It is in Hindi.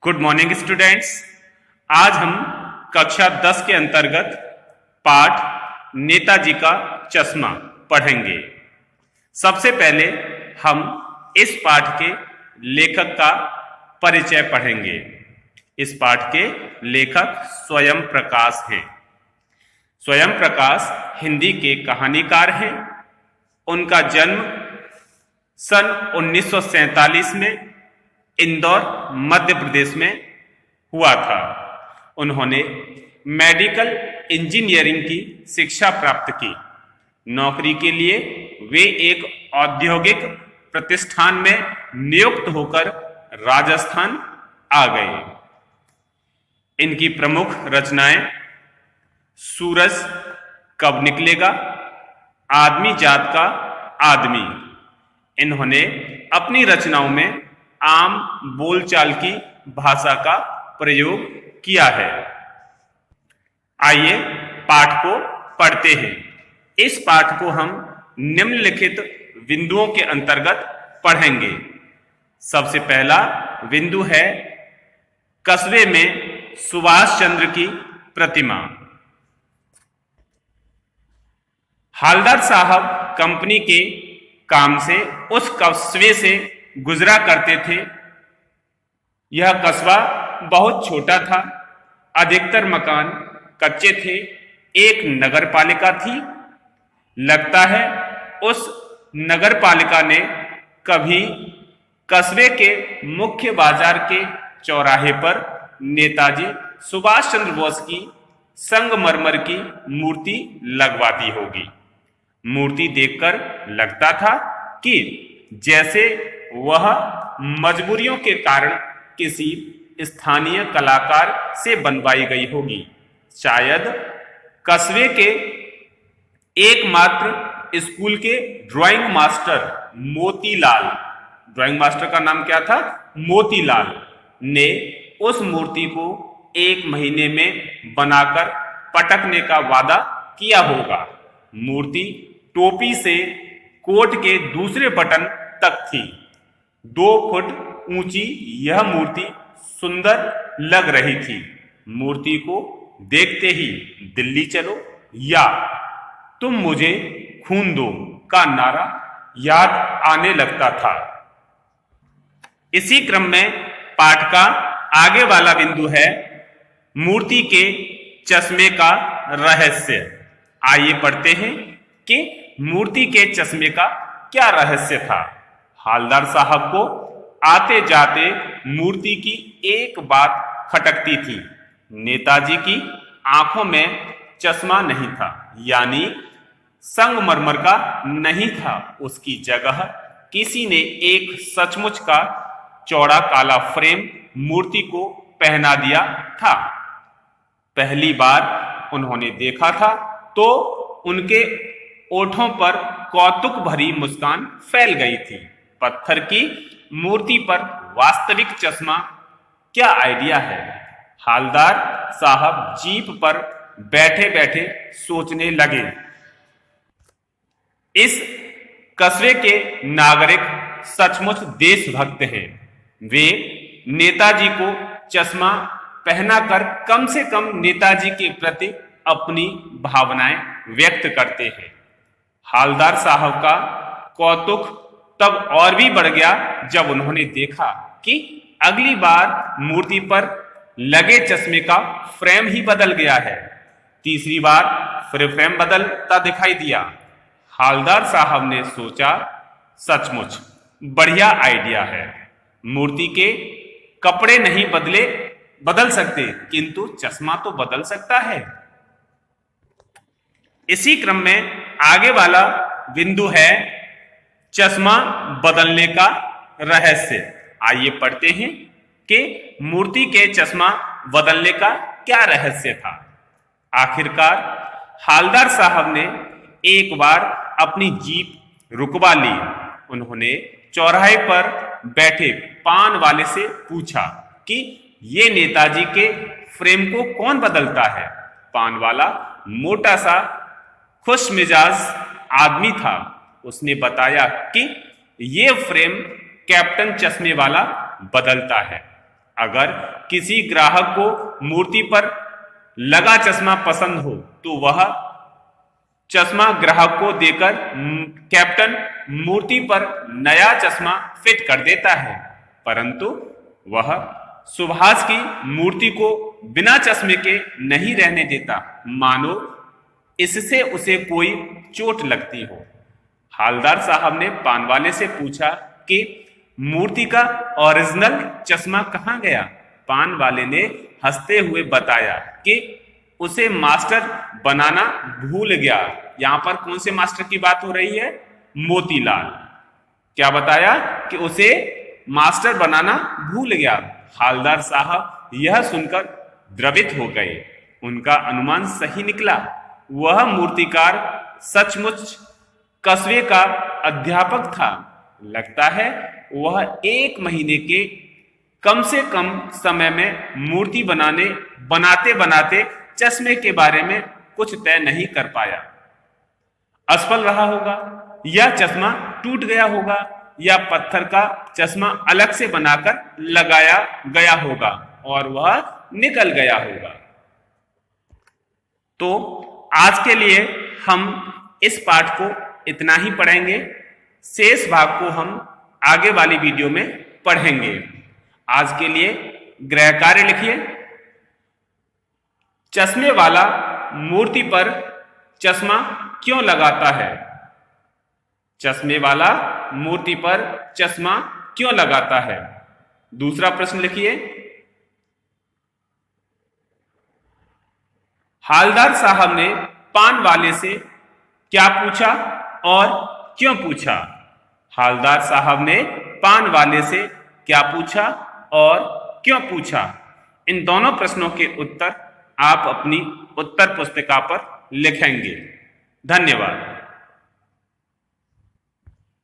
Good morning students. आज हम कक्षा 10 के अंतर्गत पाठ नेताजी का चश्मा पढ़ेंगे। सबसे पहले हम इस पाठ के लेखक का परिचय पढ़ेंगे। इस पाठ के लेखक स्वयं प्रकाश हैं। स्वयं प्रकाश हिंदी के कहानीकार हैं। उनका जन्म सन 1947 में इंदौर मध्य प्रदेश में हुआ था। उन्होंने मेडिकल इंजीनियरिंग की शिक्षा प्राप्त की। नौकरी के लिए वे एक औद्योगिक प्रतिष्ठान में नियुक्त होकर राजस्थान आ गए। इनकी प्रमुख रचनाएं सूरज कब निकलेगा, आदमी जात का आदमी। इन्होंने अपनी रचनाओं में आम बोलचाल की भाषा का प्रयोग किया है। आइए पाठ को पढ़ते हैं। इस पाठ को हम निम्नलिखित बिंदुओं के अंतर्गत पढ़ेंगे। सबसे पहला बिंदु है कस्बे में सुभाष चंद्र की प्रतिमा। हालदार साहब कंपनी के काम से उस कस्बे से गुजरा करते थे। यह कस्बा बहुत छोटा था। अधिकतर मकान कच्चे थे। एक नगर पालिका थी। लगता है उस नगर पालिका ने कभी कस्बे के मुख्य बाजार के चौराहे पर नेताजी सुभाष चंद्र बोस की संगमरमर की मूर्ति लगवा दी होगी। मूर्ति देखकर लगता था कि जैसे वह मजबूरियों के कारण किसी स्थानीय कलाकार से बनवाई गई होगी। शायद कस्बे के एकमात्र स्कूल के drawing master Motilal, drawing master का नाम क्या था? मोतीलाल ने उस मूर्ति को 1 महीने में बनाकर पटकने का वादा किया होगा। मूर्ति टोपी से कोट के दूसरे बटन तक थी। 2 फुट ऊंची यह मूर्ति सुंदर लग रही थी। मूर्ति को देखते ही दिल्ली चलो या तुम मुझे खून दो का नारा याद आने लगता था। इसी क्रम में पाठ का आगे वाला बिंदु है मूर्ति के चश्मे का रहस्य। आइए पढ़ते हैं कि मूर्ति के चश्मे का क्या रहस्य था। हालदार साहब को आते जाते मूर्ति की एक बात खटकती थी। नेताजी की आंखों में चश्मा नहीं था, यानी संगमरमर का नहीं था। उसकी जगह किसी ने एक सचमुच का चौड़ा काला फ्रेम मूर्ति को पहना दिया था। पहली बार उन्होंने देखा था तो उनके ओठों पर कौतुक भरी मुस्कान फैल गई थी। पत्थर की मूर्ति पर वास्तविक चश्मा, क्या आइडिया है। हालदार साहब जीप पर बैठे बैठे सोचने लगे। इस कस्बे के नागरिक सचमुच देशभक्त हैं। वे नेताजी को चश्मा पहनाकर कम से कम नेताजी के प्रति अपनी भावनाएं व्यक्त करते हैं। हालदार साहब का कौतुक तब और भी बढ़ गया जब उन्होंने देखा कि अगली बार मूर्ति पर लगे चश्मे का फ्रेम ही बदल गया है। तीसरी बार फिर फ्रेम बदलता दिखाई दिया। हालदार साहब ने सोचा, सचमुच बढ़िया आइडिया है। मूर्ति के कपड़े नहीं बदल सकते, किंतु चश्मा तो बदल सकता है। इसी क्रम में आगे वाला बिंदु है चश्मा बदलने का रहस्य। आइए पढ़ते हैं कि मूर्ति के चश्मा बदलने का क्या रहस्य था। आखिरकार हालदार साहब ने एक बार अपनी जीप रुकवा ली। उन्होंने चौराहे पर बैठे पान वाले से पूछा कि ये नेताजी के फ्रेम को कौन बदलता है। पान वाला मोटा सा खुश मिजाज आदमी था। उसने बताया कि ये फ्रेम कैप्टन चश्मे वाला बदलता है। अगर किसी ग्राहक को मूर्ति पर लगा चश्मा पसंद हो तो वह चश्मा ग्राहक को देकर कैप्टन मूर्ति पर नया चश्मा फिट कर देता है, परंतु वह सुभाष की मूर्ति को बिना चश्मे के नहीं रहने देता, मानो इससे उसे कोई चोट लगती हो। हालदार साहब ने पान वाले से पूछा कि मूर्ति का ओरिजिनल चश्मा कहाँ गया। पान वाले ने हंसते हुए बताया कि उसे मास्टर बनाना भूल गया। यहां पर कौन से मास्टर की बात हो रही है? मोतीलाल। क्या बताया कि उसे मास्टर बनाना भूल गया। हालदार साहब यह सुनकर द्रवित हो गए। उनका अनुमान सही निकला। वह मूर्तिकार सचमुच कस्बे का अध्यापक था। लगता है वह 1 महीने के कम से कम समय में मूर्ति बनाते बनाते चश्मे के बारे में कुछ तय नहीं कर पाया। असफल रहा होगा, या चश्मा टूट गया होगा, या पत्थर का चश्मा अलग से बनाकर लगाया गया होगा और वह निकल गया होगा। तो आज के लिए हम इस पाठ को इतना ही पढ़ेंगे। शेष भाग को हम आगे वाली वीडियो में पढ़ेंगे। आज के लिए गृह कार्य लिखिए। चश्मे वाला मूर्ति पर चश्मा क्यों लगाता है? चश्मे वाला मूर्ति पर चश्मा क्यों लगाता है? दूसरा प्रश्न लिखिए। हालदार साहब ने पान वाले से क्या पूछा और क्यों पूछा? हालदार साहब ने पान वाले से क्या पूछा और क्यों पूछा? इन दोनों प्रश्नों के उत्तर आप अपनी उत्तर पुस्तिका पर लिखेंगे। धन्यवाद।